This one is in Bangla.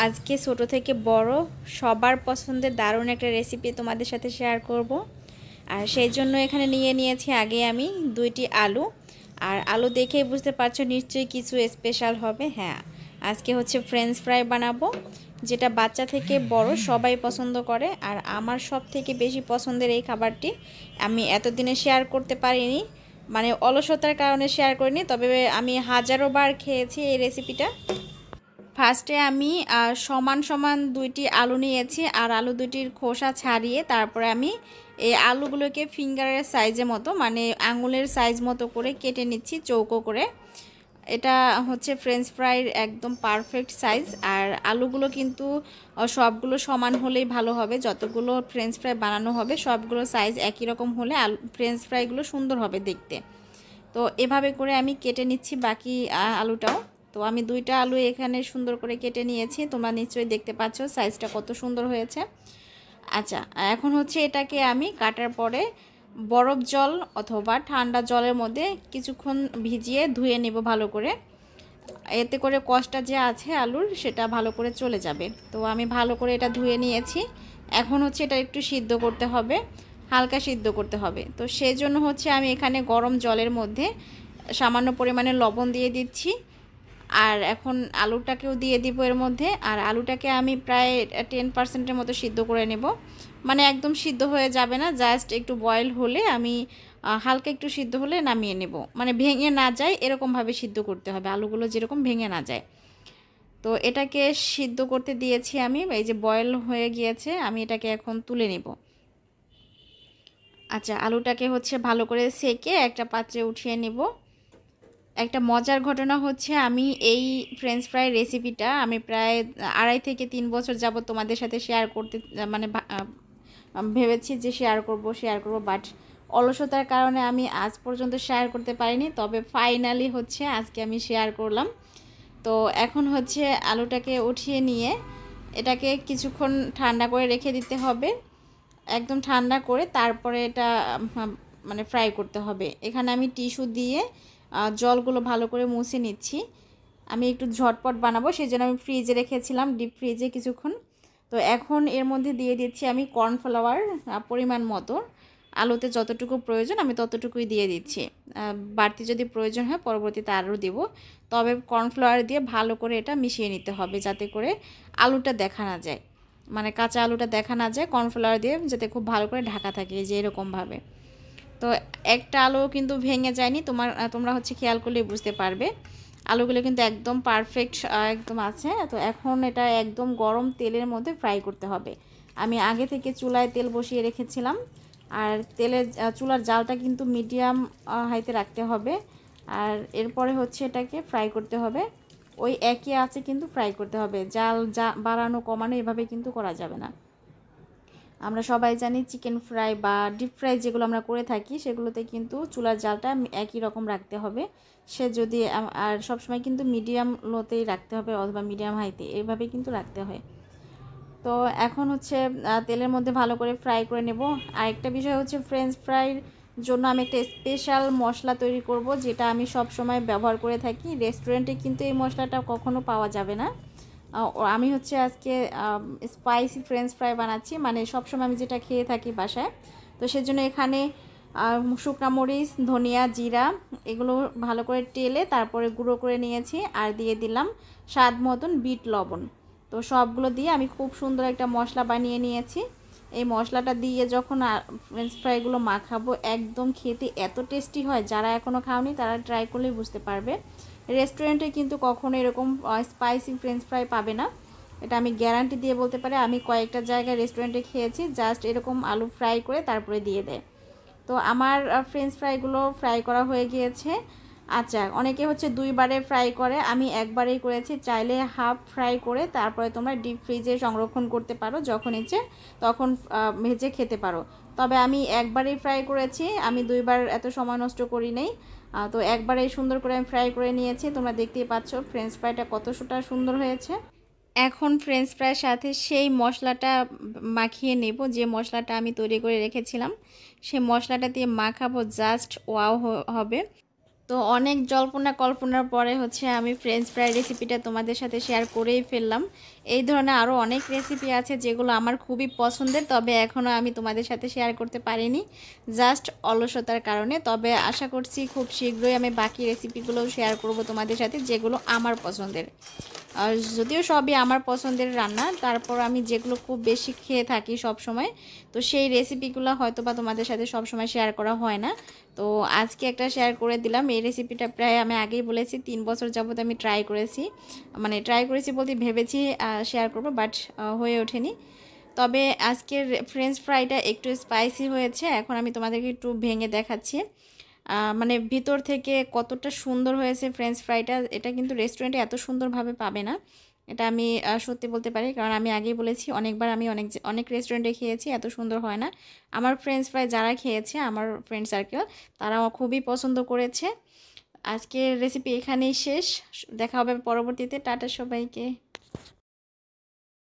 আজকে ছোট থেকে বড় সবার পছন্দের দারুণ একটা রেসিপি তোমাদের সাথে শেয়ার করব। আর সেই জন্য এখানে নিয়ে নিয়েছি আগে আমি 2টি আলু। আর আলু দেখেই বুঝতে পারছো নিশ্চয়ই কিছু স্পেশাল হবে। হ্যাঁ, আজকে হচ্ছে ফ্রেঞ্চ ফ্রাই বানাবো, যেটা বাচ্চা থেকে বড় সবাই পছন্দ করে। আর আমার সব থেকে বেশি পছন্দের এই খাবারটি আমি এতদিনে শেয়ার করতে পারিনি, মানে অলসতার কারণে শেয়ার করিনি, তবে আমি হাজারো বার খেয়েছি এই রেসিপিটা। ফার্স্টে আমি সমান সমান 2টি আলু নিয়েছি, আর আলু দুটির খোসা ছাড়িয়ে তারপরে আমি এই আলুগুলোকে ফিঙ্গারের সাইজের মতো, মানে আঙুলের সাইজ মতো করে কেটে নিচ্ছি চৌকো করে। এটা হচ্ছে ফ্রেঞ্চ ফ্রাইয়ের একদম পারফেক্ট সাইজ। আর আলুগুলো কিন্তু সবগুলো সমান হলেই ভালো হবে, যতগুলো ফ্রেঞ্চ ফ্রাই বানানো হবে সবগুলো সাইজ একই রকম হলে ফ্রেঞ্চ ফ্রাইগুলো সুন্দর হবে দেখতে। তো এভাবে করে আমি কেটে নিচ্ছি বাকি আলুটাও। তো আমি 2টা আলু এখানে সুন্দর করে কেটে নিয়েছি, তোমরা নিশ্চয়ই দেখতে পাচ্ছ সাইজটা কত সুন্দর হয়েছে। আচ্ছা, এখন হচ্ছে এটাকে আমি কাটার পরে বরফ জল অথবা ঠান্ডা জলের মধ্যে কিছুক্ষণ ভিজিয়ে ধুয়ে নেব ভালো করে। এতে করে কষটা যে আছে আলুর সেটা ভালো করে চলে যাবে। তো আমি ভালো করে এটা ধুয়ে নিয়েছি। এখন হচ্ছে এটা একটু সিদ্ধ করতে হবে, হালকা সিদ্ধ করতে হবে। তো সেই জন্য হচ্ছে আমি এখানে গরম জলের মধ্যে সামান্য পরিমাণে লবণ দিয়ে দিচ্ছি। আর এখন আলুটাকেও দিয়ে দিব এর মধ্যে। আর আলুটাকে আমি প্রায় 10%-এর মতো সিদ্ধ করে নেব, মানে একদম সিদ্ধ হয়ে যাবে না, জাস্ট একটু বয়েল হলে আমি হালকা একটু সিদ্ধ হলে নামিয়ে নেব, মানে ভেঙে না যায় এরকমভাবে সিদ্ধ করতে হবে, আলুগুলো যেরকম ভেঙে না যায়। তো এটাকে সিদ্ধ করতে দিয়েছি আমি, এই যে বয়েল হয়ে গিয়েছে, আমি এটাকে এখন তুলে নেব। আচ্ছা, আলুটাকে হচ্ছে ভালো করে সেকে একটা পাত্রে উঠিয়ে নেব। একটা মজার ঘটনা হচ্ছে, আমি এই ফ্রেঞ্চ ফ্রাই রেসিপিটা আমি প্রায় 2.5 থেকে 3 বছর যাবত তোমাদের সাথে শেয়ার করতে, মানে ভেবেছি যে শেয়ার করব, বাট অলসতার কারণে আমি আজ পর্যন্ত শেয়ার করতে পারিনি। তবে ফাইনালি হচ্ছে আজকে আমি শেয়ার করলাম। তো এখন হচ্ছে আলুটাকে উঠিয়ে নিয়ে এটাকে কিছুক্ষণ ঠান্ডা করে রেখে দিতে হবে, একদম ঠান্ডা করে তারপরে এটা মানে ফ্রাই করতে হবে। এখানে আমি টিস্যু দিয়ে জলগুলো ভালো করে মুছে নিচ্ছি। আমি একটু ঝটপট বানাবো সেই জন্য আমি ফ্রিজে রেখেছিলাম, ডিপ ফ্রিজে কিছুক্ষণ। তো এখন এর মধ্যে দিয়ে দিচ্ছি আমি কর্নফ্লাওয়ার পরিমাণ মতো, আলুতে যতটুকু প্রয়োজন আমি ততটুকুই দিয়ে দিচ্ছি। বাড়তি যদি প্রয়োজন হয় পরবর্তীতে আরও দেব। তবে কর্নফ্লাওয়ার দিয়ে ভালো করে এটা মিশিয়ে নিতে হবে, যাতে করে আলুটা দেখা না যায়, মানে কাঁচা আলুটা দেখা না যায়, কর্নফ্লাওয়ার দিয়ে যাতে খুব ভালো করে ঢাকা থাকে, যে এরকমভাবে। তো একটা আলু কিন্তু ভেঙে যায়নি, তোমরা হচ্ছে খেয়াল করলে বুঝতে পারবে। আলুগুলো কিন্তু একদম পারফেক্ট একদম আছে। তো এখন এটা একদম গরম তেলের মধ্যে ফ্রাই করতে হবে। আমি আগে থেকে চুলায় তেল বসিয়ে রেখেছিলাম, আর চুলার জালটা কিন্তু মিডিয়াম হাইতে রাখতে হবে। আর এরপরে হচ্ছে এটাকে ফ্রাই করতে হবে, ওই একই আছে কিন্তু ফ্রাই করতে হবে, জাল বাড়ানো কমানো এভাবে কিন্তু করা যাবে না। আমরা সবাই জানি চিকেন ফ্রাই বা ডিপ ফ্রাই যেগুলো আমরা করে থাকি সেগুলোতে কিন্তু চুলার জালটা একই রকম রাখতে হবে। সে যদি আর সবসময় কিন্তু মিডিয়াম লোতেই রাখতে হবে অথবা মিডিয়াম হাইতে, এইভাবেই কিন্তু রাখতে হয়। তো এখন হচ্ছে তেলের মধ্যে ভালো করে ফ্রাই করে নেব। আরেকটা বিষয় হচ্ছে, ফ্রেঞ্চ ফ্রাইয়ের জন্য আমি একটা স্পেশাল মশলা তৈরি করব, যেটা আমি সব সময় ব্যবহার করে থাকি। রেস্টুরেন্টে কিন্তু এই মশলাটা কখনো পাওয়া যাবে না। আমি হচ্ছে আজকে স্পাইসি ফ্রেঞ্চ ফ্রাই বানাচ্ছি, মানে সবসময় আমি যেটা খেয়ে থাকি বাসায়। তো সেজন্য এখানে শুকনো মরিচ, ধনিয়া, জিরা এগুলো ভালো করে টেলে তারপরে গুঁড়ো করে নিয়েছি, আর দিয়ে দিলাম স্বাদ মতন বিট লবণ। তো সবগুলো দিয়ে আমি খুব সুন্দর একটা মশলা বানিয়ে নিয়েছি। এই মশলাটা দিয়ে যখন ফ্রেঞ্চ ফ্রাইগুলো মাখাবো, একদম খেতে এত টেস্টি হয়, যারা এখনও খাওনি তারা ট্রাই করলেই বুঝতে পারবে। রেস্টুরেন্টে কিন্তু কখনো এরকম স্পাইসি ফ্রেঞ্চ ফ্রাই পাবে না, এটা আমি গ্যারান্টি দিয়ে বলতে পারি। আমি কয়েকটা জায়গায় রেস্টুরেন্টে খেয়েছি, জাস্ট এরকম আলু ফ্রাই করে তারপরে দিয়ে দেয়। তো আমার ফ্রেঞ্চ ফ্রাইগুলো ফ্রাই করা হয়ে গিয়েছে। আচ্ছা, অনেকে হচ্ছে 2বারে ফ্রাই করে, আমি একবারেই করেছি। চাইলে হাফ ফ্রাই করে তারপরে তোমরা ডিপ ফ্রিজে সংরক্ষণ করতে পারো, যখন ইচ্ছে তখন ভেজে খেতে পারো। তবে আমি একবারেই ফ্রাই করেছি, আমি 2বার এত সময় নষ্ট করি নাই। তো একবারেই সুন্দর করে আমি ফ্রাই করে নিয়েছি। তোমরা দেখতেই পাচ্ছ ফ্রেঞ্চ ফ্রাইটা কতটা সুন্দর হয়েছে। এখন ফ্রেঞ্চ ফ্রাইয়ের সাথে সেই মশলাটা মাখিয়ে নেব, যে মশলাটা আমি তৈরি করে রেখেছিলাম সেই মশলাটা দিয়ে মাখাবো, জাস্ট ওয়াও হবে। তো অনেক জল্পনা কল্পনার পরে হচ্ছে আমি ফ্রেঞ্চ ফ্রাই রেসিপিটা তোমাদের সাথে শেয়ার করেই ফেললাম। এই ধরনের আরও অনেক রেসিপি আছে যেগুলো আমার খুবই পছন্দের, তবে এখনও আমি তোমাদের সাথে শেয়ার করতে পারিনি জাস্ট অলসতার কারণে। তবে আশা করছি খুব শীঘ্রই আমি বাকি রেসিপিগুলোও শেয়ার করব তোমাদের সাথে যেগুলো আমার পছন্দের। আর যদিও সবই আমার পছন্দের রান্না, তারপর আমি যেগুলো খুব বেশি খেয়ে থাকি সব সময়, তো সেই রেসিপিগুলো হয়তো বা তোমাদের সাথে সব সময় শেয়ার করা হয় না। তো আজকে একটা শেয়ার করে দিলাম। এই রেসিপিটা প্রায় আমি আগেই বলেছি 3 বছর যাবত আমি ট্রাই করেছি, মানে ট্রাই করেছি বলতে ভেবেছি শেয়ার করব, বাট হয়ে ওঠেনি। তবে আজকের ফ্রেঞ্চ ফ্রাইটা একটু স্পাইসি হয়েছে। এখন আমি তোমাদেরকে একটু ভেঙে দেখাচ্ছি মানে ভিতর থেকে কতটা সুন্দর হয়েছে ফ্রেঞ্চ ফ্রাইটা। এটা কিন্তু রেস্টুরেন্টে এত সুন্দরভাবে পাবে না, এটা আমি সত্যি বলতে পারি, কারণ আমি আগেই বলেছি অনেকবার আমি অনেক রেস্টুরেন্টে খেয়েছি, এত সুন্দর হয় না। আমার ফ্রেঞ্চ ফ্রাই যারা খেয়েছে আমার ফ্রেন্ড সার্কেল, তারাও খুবই পছন্দ করেছে। আজকের রেসিপি এখানেই শেষ, দেখা হবে পরবর্তীতে। টাটা সবাইকে।